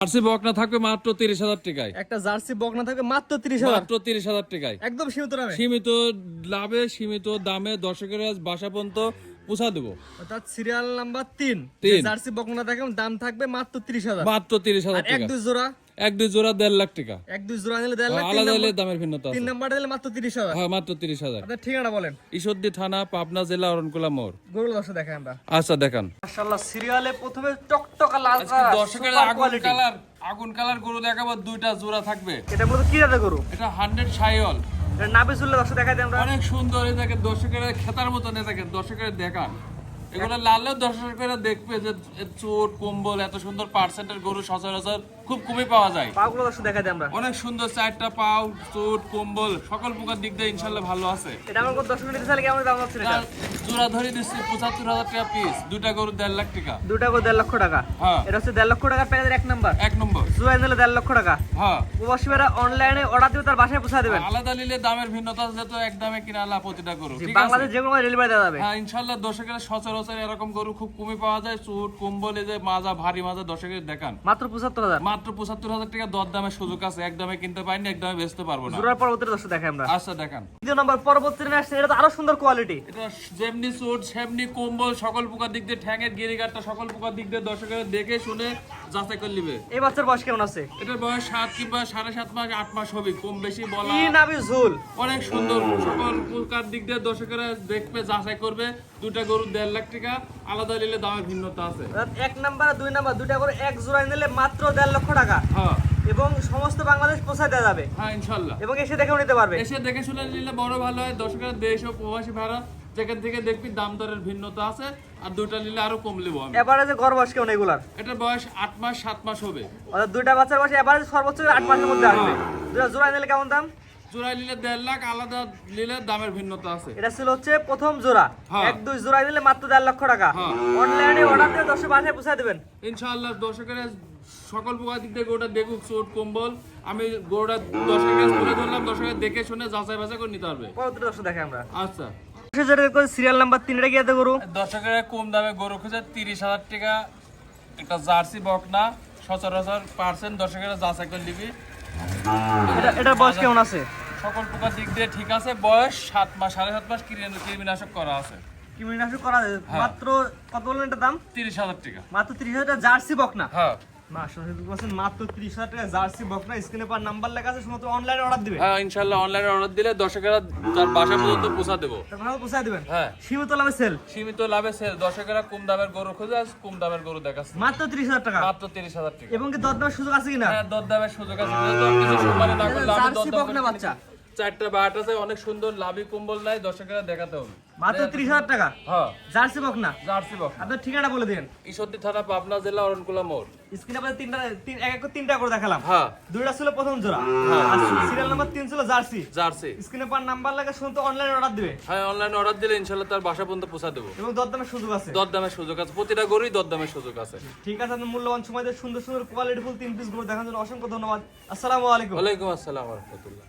Jersey বকনা থাকবে মাত্র 30,000 টাকায়। একটা জার্সি বকনা থাকবে মাত্র 30,000। মাত্র 30,000 টাকায়। একদম সীমিত দামে। সীমিত লাভে সীমিত দামে দর্শকের বাসা পর্যন্ত পৌঁছা দেবো। অর্থাৎ সিরিয়াল নাম্বার 3 তিন। জার্সি বকনা থাকবে দাম থাকবে মাত্র 30,000। মাত্র 30,000 এক টাকা। দুই জোড়া এক দুই জোড়া 1.5 লাখ টাকা। এক দুই জোড়া নিলে 1.5 লাখ। আলাদা হলে দামের ভিন্নতা আছে। 3 নাম্বার দিলে মাত্র 30,000। হ্যাঁ মাত্র 30,000। আপনার ঠিকানা বলেন। ঈশ্বরদী থানা, পাবনা জেলা, অরণকুলা মোড়। গরুর দর্শক দেখেন আমরা। আচ্ছা দেখান। মাশাআল্লাহ সিরিয়ালে প্রথমে টকটকা লাল আজকে দর্শকের আগুন কালার গরু দেখাবো, দুইটা জোড়া থাকবে। এটা মূলত কি জাতের গরু? এটা 100 শাহিওয়াল। এটা নাভি ঝুললে দর্শক দেখাই দিই আমরা। অনেক সুন্দর এই দেখেন, দর্শকের খেতার মতো নেই দেখেন, দর্শকের দেখান। এগুলো লাললেও দর্শকেরা দেখবে যে চোট কম্বল এত সুন্দর পার্সেন্টের গরু সচরাচর খুব কমই পাওয়া যায়। পাগুলো দর্শক দেখাই দিই আমরা। অনেক সুন্দর, চারটা পাও, চোট কম্বল সকল প্রকার দিক দিয়ে ইনশাল্লাহ ভালো আছে। এটা আমার দর্শক নিতে চাইলে কেমন দাম আছে এটা? জোড়া ধরে দিচ্ছি 75,000 টাকা পিস, দুইটা গরু 1.5 লাখ টাকা। দুটা করে 1.5 লক্ষ টাকা। হ্যাঁ এটা হচ্ছে 1.5 লক্ষ টাকার প্যাকেজের এক নাম্বার। এক নম্বর। জোড়া নিলে 1.5 লক্ষ টাকা। হ্যাঁ প্রবাসীরা অনলাইনে অর্ডার দিয়ে তার বাসায় পৌঁছে দেবেন। আলাদা নিলে দামের ভিন্নতা আছে, তো এক দামে কিনা আলা প্রতিটা গরু। ঠিক আছে, বাংলাদেশ যে কোনো ডেলিভারি দেওয়া যাবে। হ্যাঁ ইনশাল্লাহ দর্শকেরা সচরাচর এরকম গরু খুব কমই পাওয়া যায়। চোট কম্বল এই যে মাজা ভারী মাজা দর্শকের দেখান। মাত্র 75,000। মাত্র 75,000 টাকা দর দামের সুযোগ আছে। এক দামে কিনতে পারিনি, এক দামে বেচতে পারবো না। জোড়ার পরবর্তীতে দর্শক দেখাই আমরা। আচ্ছা দেখান। দ্বিতীয় নাম্বার পরবর্তীতে আসছে, এটা তো আরো সুন্দর কোয়ালিটি। এটা যেমনি চোট সেমনি কম্বল সকল প্রকার দিক দিয়ে, ঠ্যাঙের গিরিগাটটা সকল প্রকার দিক দিয়ে দর্শকেরা দেখে শুনে যাচাই করে নিবে। এই বাচ্চার বয়স কেমন আছে? এটার বয়স 7 কিংবা 7.5 মাস 8 মাস হবে, কম বেশি বলা। কি নাভি ঝুল। অনেক সুন্দর, সকল প্রকার দিক দিয়ে দর্শকেরা দেখবে যাচাই করবে। দুটা গরু 1.5 লাখ টাকা, আলাদা নিলে দামের ভিন্নতা আছে। এক নাম্বার আর দুই নাম্বার দুইটা করে এক জোড়া নিলে মাত্র 1.5 লক্ষ টাকা হ্যাঁ এবং সমস্ত বাংলাদেশ পৌঁছায় দেওয়া যাবে। হ্যাঁ ইনশাল্লাহ। এবং এসে দেখেও নিতে পারবে। এসে দেখে শুনে নিলে বড় ভালো হয়। দর্শকেরা দেশ ও প্রবাসী ভাড়া যেখান থেকে দেখবি দাম দরের ভিন্নতা আছে। আর দুইটা নিলে আরো কম নেবো আমি। এভারেজে গড় বয়স কেমন এগুলার? এটার বয়স 8 মাস 7 মাস হবে। অর্থাৎ দুইটা বাচ্চার বয়স এভারেজ সর্বোচ্চ 8 মাসের মধ্যে আসবে। দুইটা জোড়া নিলে কেমন দাম? জোড়া নিলে 1.5 লাখ, আলাদা নিলে দামের ভিন্নতা আছে। এটা ছিল হচ্ছে প্রথম জোড়া। হ্যাঁ। এক দুই জোড়া নিলে মাত্র 1.5 লক্ষ টাকা। হ্যাঁ। অনলাইনে অর্ডার দিয়ে 10 বাসায় পৌঁছে দেবেন। ইনশাআল্লাহ দর্শকেরা সকল প্রকার দিক থেকে গোটা দেখুক, চোট কম্বল আমি গোটা দর্শকের কাছে তুলে ধরলাম। দর্শকেরা দেখে শুনে যাচাই বাছাই করে নিতে পারবে। পরবর্তী দর্শক দেখে আমরা। আচ্ছা সিরিয়াল নাম্বার 3 এটা কি এত গরু? দর্শকেরা কম দামে গরু খুঁজে 30,000 টাকা একটা জার্সি বকনা সচরাচর পার্সেন্ট দর্শকেরা যাচাই করে নিবি। এটার বয়স কেমন আছে? সকল প্রকার দিক দিয়ে ঠিক আছে। বয়স 7 মাস 7.5 মাস কৃমিনাশক করা আছে। কৃমিনাশক করা আছে। হ্যাঁ। মাত্র কত বললেন এটার দাম? 30,000 টাকা। মাত্র 30,000 টাকা জার্সি বকনা। হ্যাঁ মাত্র 30,000 টাকা জার্সি বকনা। স্ক্রিনে পার নাম্বার লেখা আছে, শুধু অনলাইনে অর্ডার দিবে। হ্যাঁ ইনশাআল্লাহ অনলাইনে অর্ডার দিলে দর্শকেরা তার বাসা পর্যন্ত পৌঁছা দেবো। তারপরে পৌঁছে দিবেন। হ্যাঁ সীমিত লাভে সেল। সীমিত লাভে সেল। দর্শকেরা কম দামের গরু খুঁজে কম দামের গরু দেখাচ্ছে। মাত্র 30,000 টাকা। মাত্র 30,000 টাকা। এবং কি দরদামের সুযোগ আছে কিনা? হ্যাঁ দরদামের সুযোগ আছে। দর কিছু সম্মানে না করলে আমি জার্সি দরদাম বকনা বাচ্চা। চারটা বাট আছে, অনেক সুন্দর লাভি কম্বল নাই, দর্শকেরা দেখাতে হবে। মাত্র 30,000 টাকা। হ্যাঁ জার্সি বকনা। জার্সি বকনা। আপনার ঠিকানা বলে দিন। ঈশ্বরদী থানা, পাবনা জেলা, অরণকুলা মোড়। স্ক্রিনে পাশে তিনটা করে দেখালাম। হ্যাঁ দুইটা ছিল প্রথম জোড়া। আর সিরিয়াল নাম্বার 3 ছিল জার্সি। জার্সি। স্ক্রিনে পার নাম্বার লেখা, শুধু অনলাইনে অর্ডার দিবে। হ্যাঁ অনলাইনে অর্ডার দিলে ইনশাআল্লাহ তার বাসা পর্যন্ত পৌঁছা দেবো। এবং দরদামের সুযোগ আছে। দরদামের সুযোগ আছে, প্রতিটা গরুই দরদামের সুযোগ আছে। ঠিক আছে, আপনার মূল্যবান সময় দিয়ে সুন্দর সুন্দর কোয়ালিটিফুল 3 পিস গরু দেখার জন্য অসংখ্য ধন্যবাদ। আসসালামু আলাইকুম। ওয়ালাইকুম আসসালাম ওয়া রাহমাতুল্লাহ।